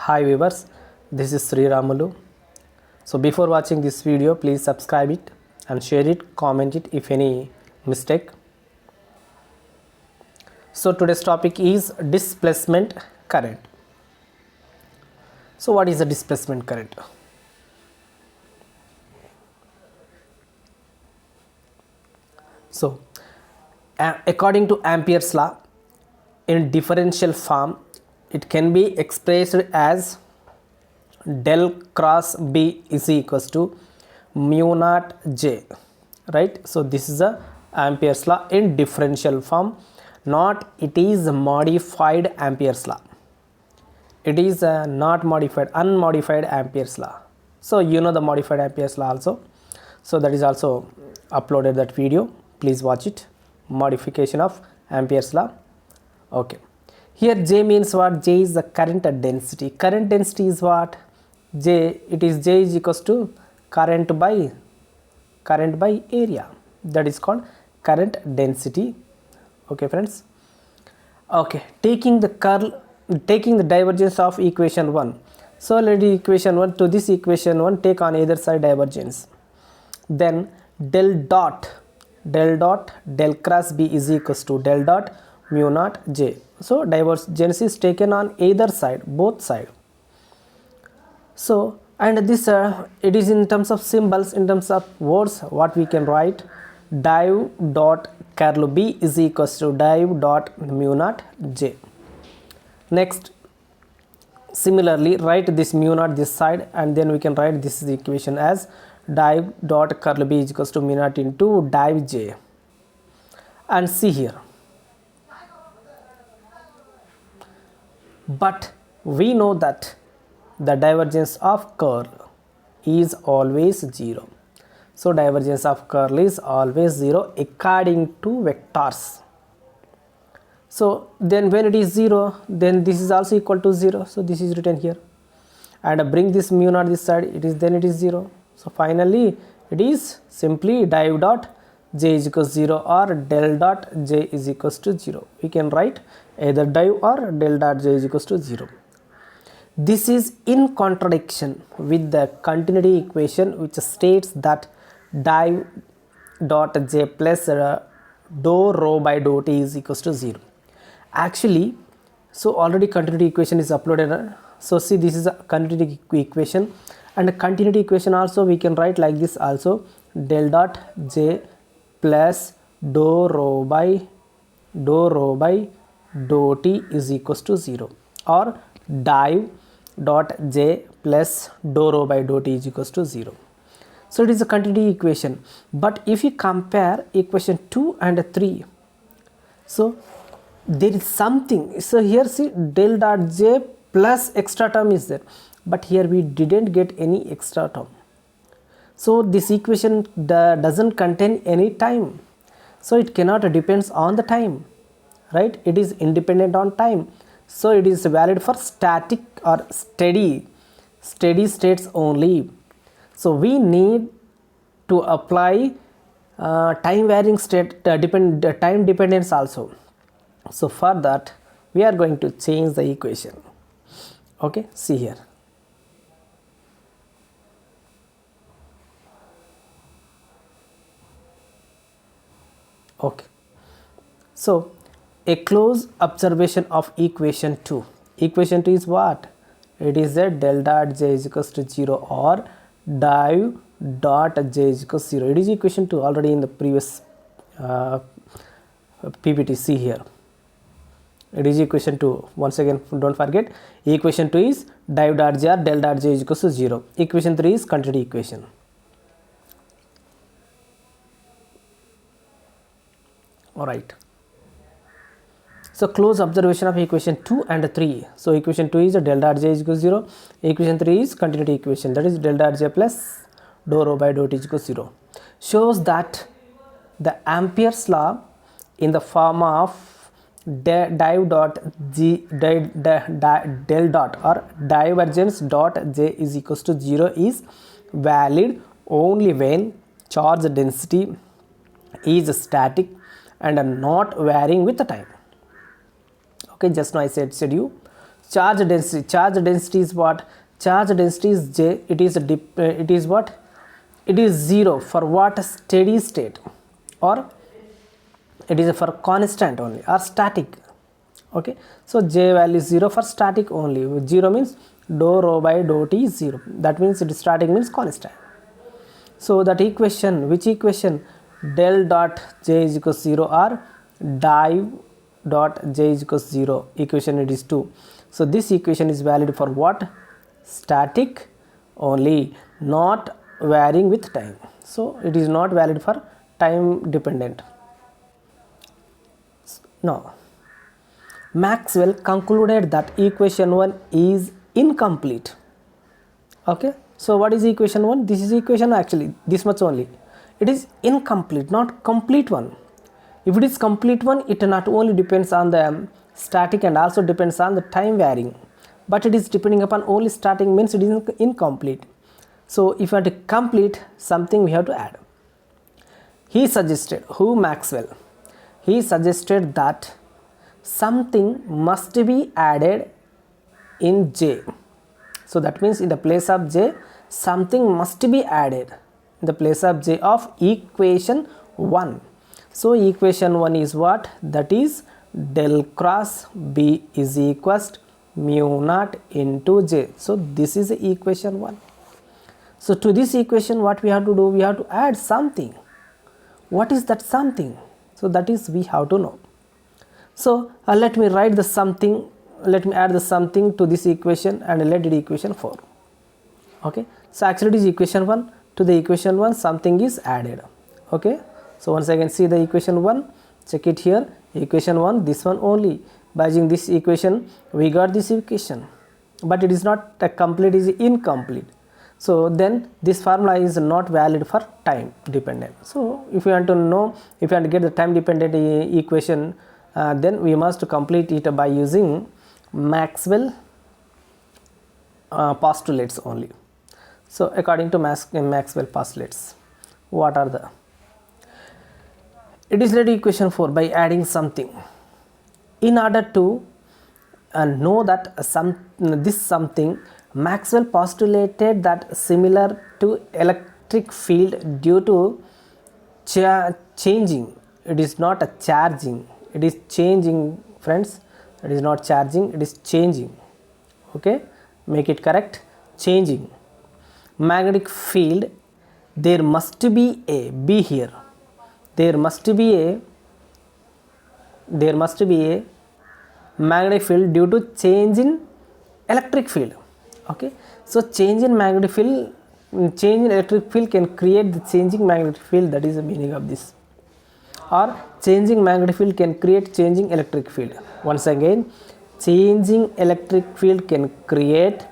Hi viewers, this is Sri Ramulu. So before watching this video, please subscribe it and share it, comment it if any mistake. So today's topic is displacement current. So what is the displacement current? So according to Ampere's law, in differential form, it can be expressed as del cross B is equals to mu naught J, right? So this is a Ampere's law in differential form, not it is modified Ampere's law. It is not modified, unmodified Ampere's law. So you know the modified Ampere's law also. So that is also uploaded that video. Please watch it. Modification of Ampere's law. Okay. Here J means what? J is the current density. Current density is what? J. It is J is equals to current by area. That is called current density. Okay, friends. Okay. Taking the divergence of equation 1. So let equation 1 to this equation 1 take on either side divergence. Then del cross B is equals to del dot mu naught J. So divergence is taken on either side, both side. So and this it is in terms of symbols, in terms of words, what we can write: div dot curl B is equals to div dot mu naught J. Next, similarly write this mu naught this side, and then we can write this equation as div dot curl B is equals to mu naught into div J. And see here, but we know that the divergence of curl is always 0. So divergence of curl is always 0 according to vectors. So then when it is 0, then this is also equal to 0. So this is written here, and bring this mu naught this side, it is 0. So finally it is simply div dot J is equals to 0 or del dot J is equals to 0. We can write either div or del dot J is equals to 0. This is in contradiction with the continuity equation, which states that div dot J plus dou rho by dou T is equals to 0. Actually, so already continuity equation is uploaded. So see, this is a continuity equation, and a continuity equation also we can write like this also: del dot J plus dou rho by dou T is equals to 0, or div dot J plus dou rho by dou T is equals to 0. So it is a continuity equation. But if you compare equation 2 and 3, so there is something. So here see, del dot J plus extra term is there, but here we didn't get any extra term. So this equation doesn't contain any time, so it cannot depends on the time, right? It is independent on time. So it is valid for static or steady states only. So we need to apply time varying state time dependence also. So for that we are going to change the equation. Okay, see here. Okay, so a close observation of equation 2. Equation 2 is what? It is that del dot J is equals to 0 or div dot J is equals to 0. It is equation 2 already in the previous PPT. See here, it is equation 2. Once again, don't forget, equation 2 is div dot J or del dot J is equals to 0. Equation 3 is continuity equation. Alright. So close observation of equation 2 and 3. So equation 2 is del dot J is equals to 0. Equation 3 is continuity equation, that is del dot J plus dou rho by dou T is equals to 0. Shows that the Ampere's law in the form of div dot del dot or divergence dot J is equals to 0 is valid only when charge density is static and not varying with the time. Okay, just now I said you. Charge density is what? Charge density is J. It is what? It is 0 for what? Steady state, or it is for constant only, or static. Okay, so J value is 0 for static only. 0 means dou rho by dou t is 0. That means it is static, means constant. So that equation, which equation? Del dot J is equals 0 or div dot J is equals 0. Equation it is 2. So this equation is valid for what? Static only, not varying with time. So it is not valid for time dependent. Now Maxwell concluded that equation 1 is incomplete. Okay, so what is equation 1? This is equation, actually this much only. It is incomplete, not complete one. If it is complete one, it not only depends on the static and also depends on the time varying, but it is depending upon only static, means it is incomplete. So if you want to complete something, we have to add. He suggested, who? Maxwell. He suggested that something must be added in J. So that means in the place of J, something must be added in the place of J of equation 1. So equation 1 is what? That is del cross B is equals mu naught into J. So this is the equation 1. So to this equation, what we have to do? We have to add something. What is that something? So that is we have to know. So let me write the something, let me add the something to this equation and let it equation 4. Okay, so actually it is equation 1. To the equation 1 something is added. Okay, so once again see the equation 1, check it here. Equation 1, this one only. By using this equation we got this equation, but it is not a complete, is incomplete. So then this formula is not valid for time dependent. So if you want to know, if you want to get the time dependent equation, then we must complete it by using Maxwell postulates only. So according to Maxwell postulates, what are the? It is related to equation 4 by adding something. In order to know that this something, Maxwell postulated that similar to electric field due to changing. It is not a charging, it is changing, friends. It is not charging, it is changing. Okay, make it correct. Changing magnetic field, there must be a B here. There must be a magnetic field due to change in electric field. Okay, so change in magnetic field, change in electric field can create the changing magnetic field. That is the meaning of this. Or changing magnetic field can create changing electric field. Once again, changing electric field can create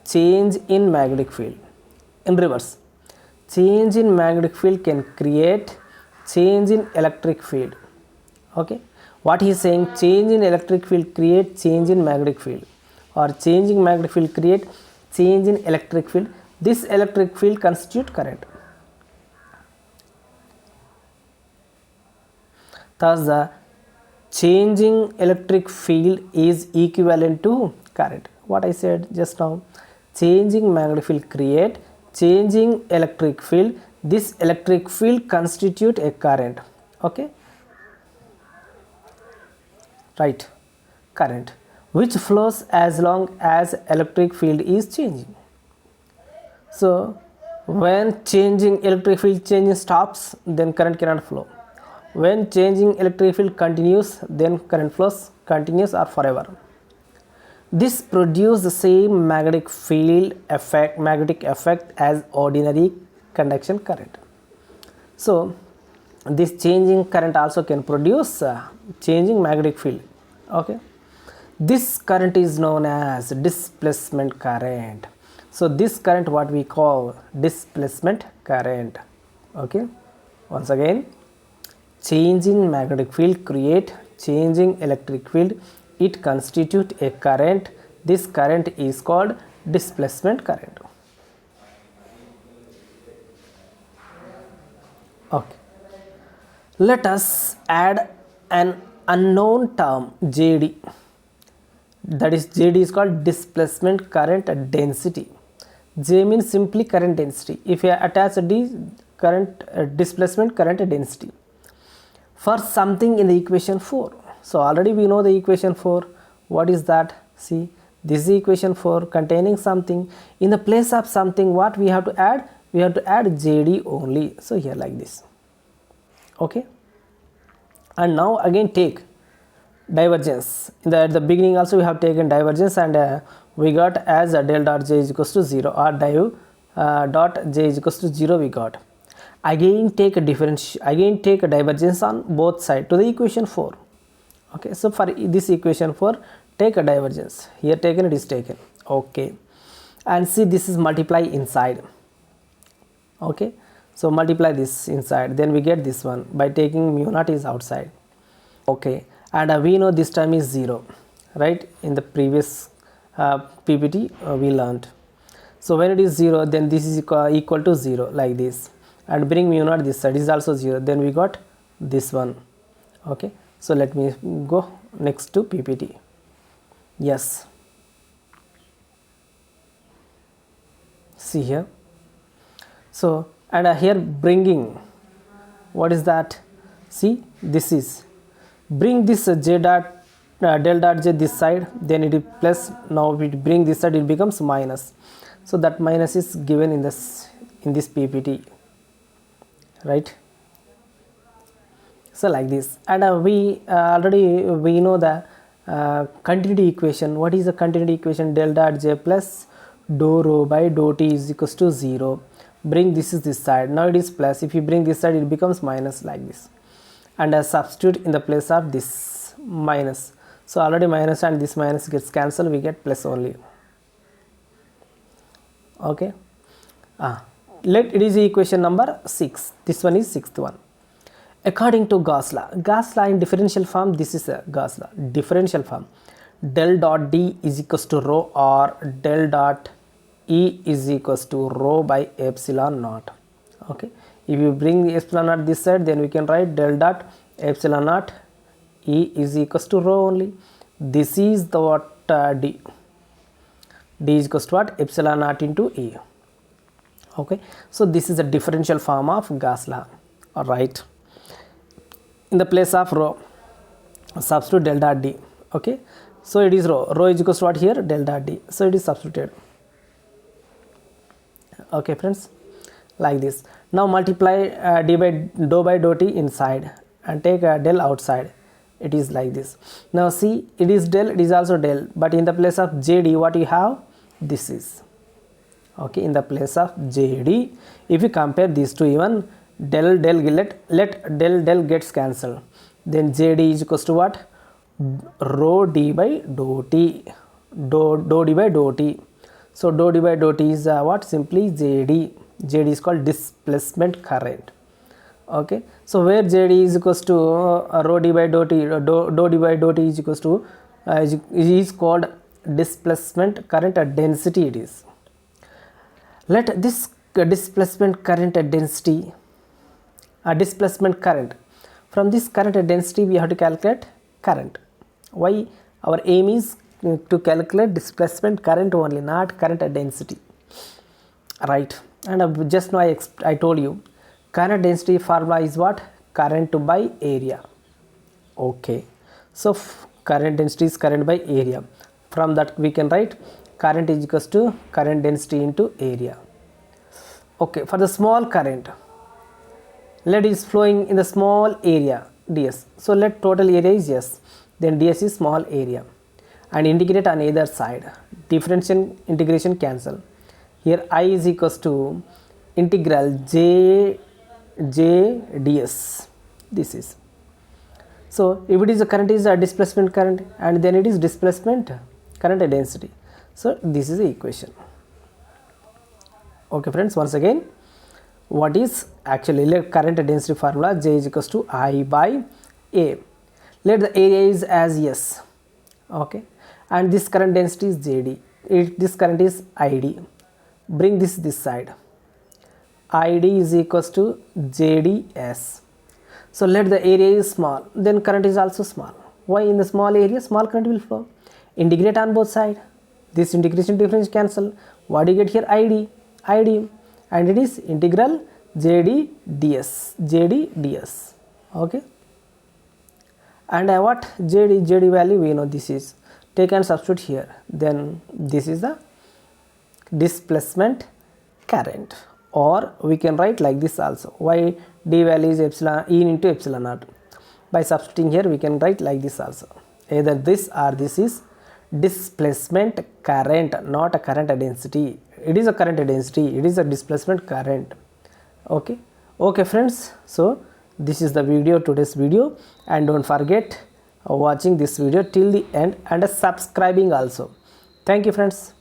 change in magnetic field. In reverse, change in magnetic field can create change in electric field. Okay, what he is saying, change in electric field create change in magnetic field, or changing magnetic field create change in electric field. This electric field constitute current. Thus the changing electric field is equivalent to current. What I said just now, changing magnetic field create changing electric field. This electric field constitute a current. Okay, right, current which flows as long as electric field is changing. So when changing electric field changing stops, then current cannot flow. When changing electric field continues, then current flows continuous or forever. This produces the same magnetic effect as ordinary conduction current. So this changing current also can produce changing magnetic field. Okay, this current is known as displacement current. So this current what we call displacement current. Okay, once again, changing magnetic field create changing electric field. It constitute a current. This current is called displacement current. Okay, let us add an unknown term JD. that is JD is called displacement current density. J means simply current density. If you attach D, current displacement current density for something in the equation 4. So already we know the equation 4. What is that? See, this is equation 4 containing something. In the place of something, what we have to add? We have to add JD only. So here like this. Okay. And now again take divergence. At the beginning also we have taken divergence, and we got as del dot J is equals to 0, or div dot J is equals to 0 we got. Again take a divergence on both sides to the equation 4. Okay, so for this equation 4, take a divergence. Here taken, it is taken. Okay, and see, this is multiply inside. Okay, so multiply this inside, then we get this one by taking mu naught is outside. Okay, and we know this time is 0, right? In the previous PPT we learned. So when it is 0, then this is equal to 0 like this, and bring mu naught this side is also 0, then we got this one. Okay, so let me go next to PPT. Yes, see here. So and here bringing, what is that? See, this is bring this J dot del dot J this side, then it is plus. Now we bring this side, it becomes minus. So that minus is given in this PPT, right? So like this, and we already we know the continuity equation. What is the continuity equation? Del dot J plus dou rho by dou T is equals to 0. Bring this is this side. Now it is plus. If you bring this side, it becomes minus like this, and substitute in the place of this minus. So already minus and this minus gets cancelled, we get plus only. Okay, let it is equation number 6. This one is 6th one. According to Gauss law in differential form, this is a Gauss law differential form. Del dot D is equals to rho, or del dot E is equals to rho by epsilon naught. Okay, if you bring epsilon naught this side, then we can write del dot epsilon naught E is equals to rho only. This is the what D is equals to what? Epsilon naught into E. Okay, so this is a differential form of Gauss law. All right, in the place of rho, substitute del dot D. Okay, so it is rho is equals to what here? Del dot D. So it is substituted. Okay friends, like this. Now multiply d by dou T inside, and take del outside. It is like this. Now see, it is del, it is also del, but in the place of JD, what you have? This is. Okay, in the place of JD, if you compare these two, even del let del gets cancelled, then JD is equals to what? Rho d by dou T, dou d by dou T. So dou d by dou T is what? Simply JD. JD is called displacement current. Okay, so where JD is equals to rho d by dou T, dou d by dou T is equals to is called displacement current density. It is. Let this displacement current density, displacement current, from this current density we have to calculate current. Why? Our aim is to calculate displacement current only, not current density, right? And just now I told you current density formula is what? Current by area. Okay, so current density is current by area. From that we can write current is equals to current density into area. Okay, for the small current, lead is flowing in the small area ds. So let total area is S, then ds is small area, and integrate on either side. Differential integration cancel. Here I is equals to integral j ds. This is. So if it is a current is a displacement current, and then it is displacement current density. So this is the equation. Okay friends, once again, what is actually current density formula? J is equals to I by A. Let the area is as S. Okay, and this current density is JD. This current is ID. Bring this side. ID is equals to JDS. So let the area is small, then current is also small. Why? In the small area, small current will flow. integrate on both side. This integration difference cancel. What do you get here? id, and it is integral jd ds. Okay, and what jd value we know, this is take and substitute here, then this is the displacement current, or we can write like this also. Why d value is epsilon e into epsilon naught. By substituting here we can write like this also, either this or this is displacement current, not a current density. It is a current density, it is a displacement current. Okay friends, so this is the video, today's video, and don't forget watching this video till the end and subscribing also. Thank you friends.